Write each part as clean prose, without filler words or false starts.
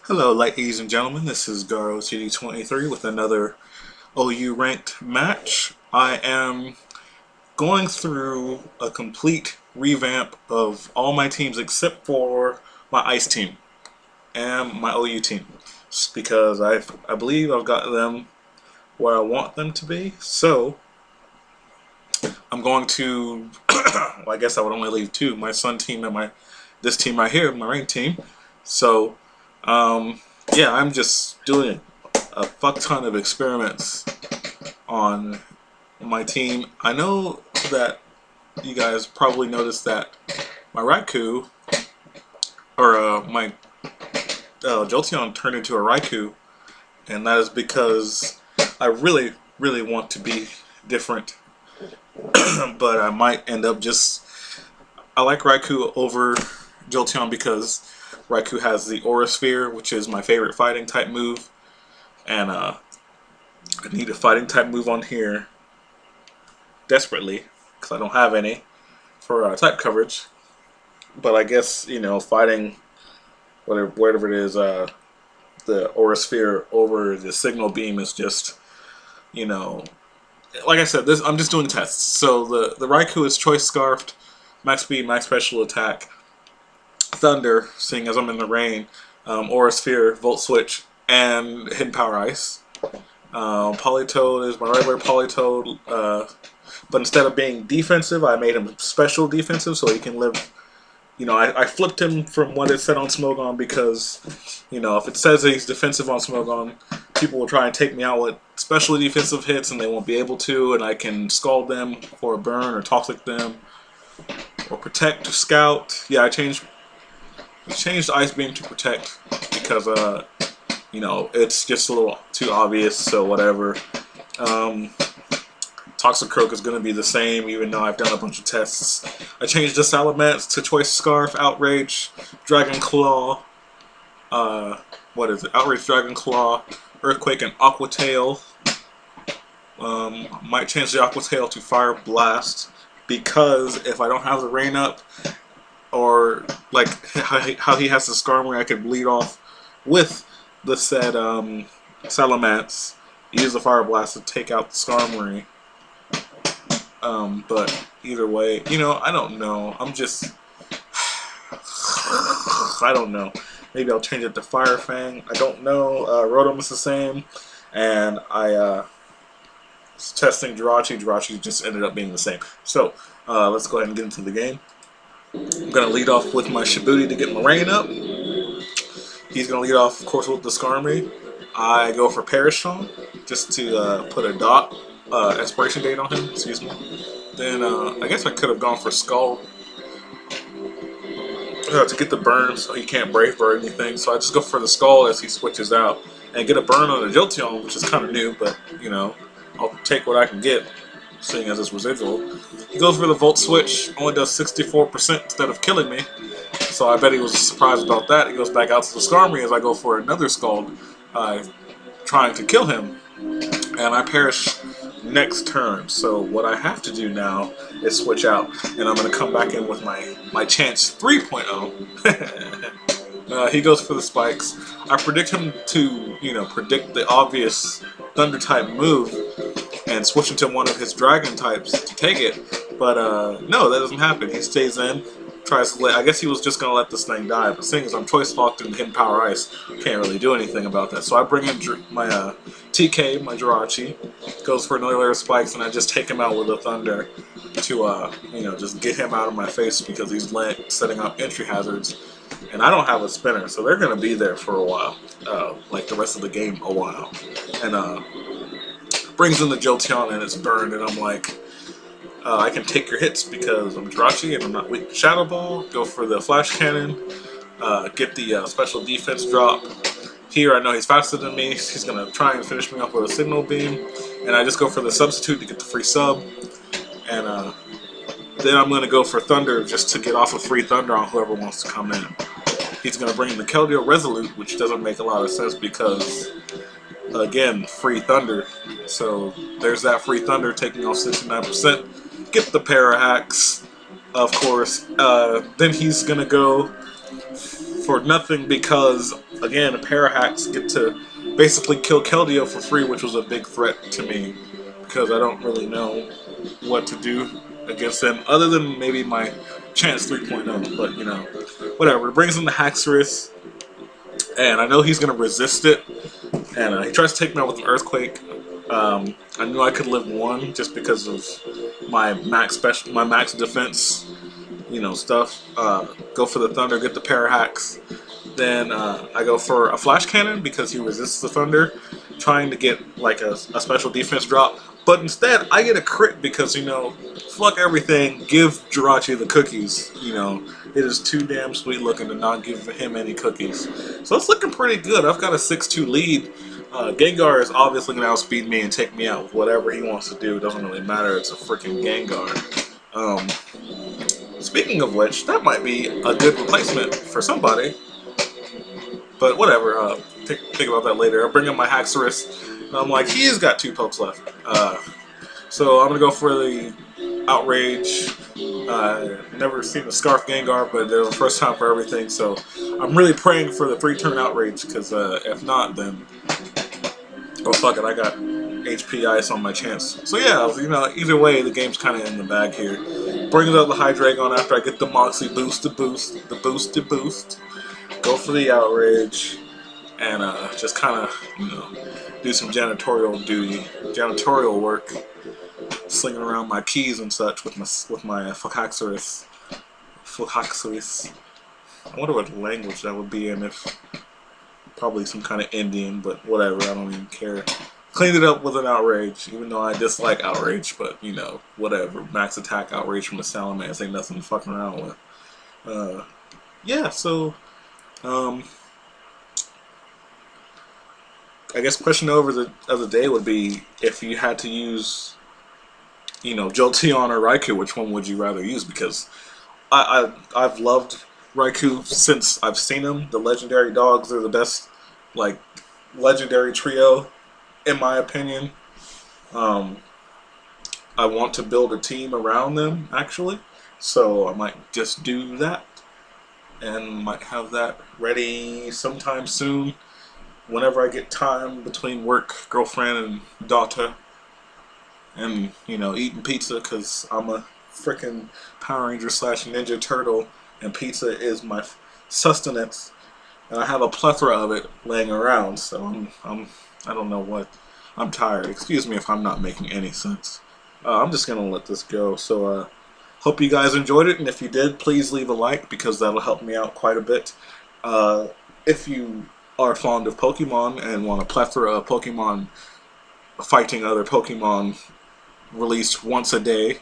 Hello, ladies and gentlemen. This is Garo TD23 with another OU ranked match. I am going through a complete revamp of all my teams except for my Ice team and my OU team, just because I believe I've got them where I want them to be. So I'm going to. Well, I guess I would only leave two: my Sun team and my this team right here, my rain team. So. Yeah, I'm just doing a fuck ton of experiments on my team. I know that you guys probably noticed that my Raikou, or my Jolteon turned into a Raikou, and that is because I really, really want to be different. But I might end up just... I like Raikou over Jolteon because Raikou has the Aura Sphere, which is my favorite fighting type move, and I need a fighting type move on here desperately because I don't have any for type coverage. But I guess, you know, fighting whatever it is, the Aura Sphere over the Signal Beam is just, you know, like I said, I'm just doing tests. So the Raikou is Choice Scarfed, max speed, max special attack, Thunder, seeing as I'm in the rain, Aura Sphere, Volt Switch, and Hidden Power Ice. Politoed is my regular Politoed, but instead of being defensive, I made him special defensive so he can live. You know, I flipped him from what it said on Smogon because, you know, if it says that he's defensive on Smogon, people will try and take me out with special defensive hits and they won't be able to, and I can scald them for a burn or toxic them or protect or scout. Yeah, I changed Ice Beam to Protect because, you know, it's just a little too obvious, so whatever. Toxicroak is going to be the same, even though I've done a bunch of tests. I changed the Salamence to Choice Scarf, Outrage, Dragon Claw, what is it? Outrage, Dragon Claw, Earthquake, and Aqua Tail. Might change the Aqua Tail to Fire Blast, because if I don't have the rain up, or like how he has the Skarmory, I could bleed off with the said Salamence, use the Fire Blast to take out the Skarmory. But either way, you know, I don't know. I'm just... I don't know. Maybe I'll change it to Fire Fang. I don't know. Rotom is the same. And I was testing Jirachi. Jirachi just ended up being the same. So, let's go ahead and get into the game. I'm going to lead off with my Shibuti to get my rain up. He's going to lead off, of course, with the Skarmory. I go for Parashon, just to put a dot, expiration date on him, excuse me. Then, I guess I could have gone for Skull to get the burn so he can't Brave Bird or anything. So I just go for the Skull as he switches out and get a burn on the Jolteon, which is kind of new, but, you know, I'll take what I can get, seeing as it's residual. He goes for the Volt Switch, only does 64% instead of killing me. So I bet he was surprised about that. He goes back out to the Skarmory as I go for another Scald, trying to kill him. And I perish next turn. So what I have to do now is switch out. And I'm going to come back in with my Chance 3.0. He goes for the Spikes. I predict him to, you know, predict the obvious Thunder type move and switch into one of his Dragon types to take it. But no, that doesn't happen. He stays in, tries to let... I guess he was just going to let this thing die, but seeing as I'm Choice Locked and Hidden Power Ice, can't really do anything about that. So I bring in my TK, my Jirachi, goes for another layer of Spikes, and I just take him out with a Thunder to, you know, just get him out of my face because he's setting up entry hazards. And I don't have a spinner, so they're going to be there for a while, like the rest of the game a while. And brings in the Jolteon and it's burned, and I'm like, I can take your hits because I'm Jirachi and I'm not weak to Shadow Ball. Go for the Flash Cannon, get the special defense drop. Here I know he's faster than me, he's going to try and finish me off with a Signal Beam, and I just go for the Substitute to get the free sub. And then I'm going to go for Thunder just to get off a free Thunder on whoever wants to come in. He's going to bring the Keldeo Resolute, which doesn't make a lot of sense because, again, free Thunder. So there's that free Thunder taking off 69%. Get the Para Hacks, of course. Then he's going to go for nothing because, again, a pair of hacks get to basically kill Keldeo for free, which was a big threat to me because I don't really know what to do against them other than maybe my Chance 3.0, but you know, whatever. It brings in the Haxorus, and I know he's going to resist it, and he tries to take me out with an Earthquake. I knew I could live one just because of my max defense, you know, stuff. Go for the Thunder, get the pair of hacks. Then I go for a Flash Cannon because he resists the Thunder, trying to get like a special defense drop. But instead, I get a crit because, you know, fuck everything, give Jirachi the cookies. You know, it is too damn sweet looking to not give him any cookies. So it's looking pretty good. I've got a 6-2 lead. Gengar is obviously going to outspeed me and take me out with whatever he wants to do. It doesn't really matter. It's a freaking Gengar. Speaking of which, that might be a good replacement for somebody. But whatever, think about that later. I'll bring up my Haxorus, and I'm like, he's got 2 pokes left. So I'm going to go for the Outrage. Never seen the Scarf Gengar, but it was the first time for everything, so I'm really praying for the 3-turn Outrage, because if not, then... oh, fuck it, I got HP Ice on my Chance. So yeah, you know, either way, the game's kind of in the bag here. Brings up the Hydreigon after I get the Moxie boosted boost. Go for the Outrage, and just kind of, you know, do some janitorial work, slinging around my keys and such with my Haxorus. I wonder what language that would be in. If probably some kind of Indian, but whatever. I don't even care. Cleaned it up with an Outrage, even though I dislike Outrage, but you know, whatever. Max attack Outrage from the Salamence ain't nothing to fucking around with. Yeah, so. I guess question of the day would be if you had to use, you know, Jolteon or Raikou, which one would you rather use? Because I've loved Raikou since I've seen him. The legendary dogs are the best, like, legendary trio, in my opinion. I want to build a team around them, actually, so I might just do that. And might have that ready sometime soon, whenever I get time between work, girlfriend, and daughter, and, you know, eating pizza, because I'm a freaking Power Ranger / Ninja Turtle, and pizza is my sustenance, and I have a plethora of it laying around, so I don't know what, I'm tired. Excuse me if I'm not making any sense. I'm just gonna let this go, so, hope you guys enjoyed it, and if you did, please leave a like, because that'll help me out quite a bit. If you are fond of Pokemon and want a plethora of Pokemon fighting other Pokemon released once a day,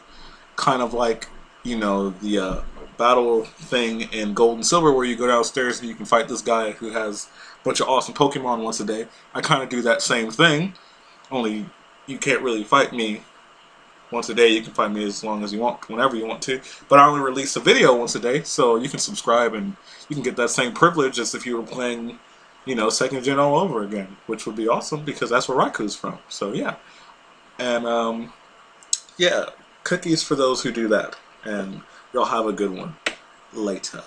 kind of like, you know, the battle thing in Gold and Silver where you go downstairs and you can fight this guy who has a bunch of awesome Pokemon once a day. I kind of do that same thing, only you can't really fight me once a day. You can find me as long as you want, whenever you want to. But I only release a video once a day, so you can subscribe and you can get that same privilege as if you were playing, you know, 2nd Gen all over again, which would be awesome because that's where Raikou's from. So yeah. And yeah, cookies for those who do that. And y'all have a good one. Later.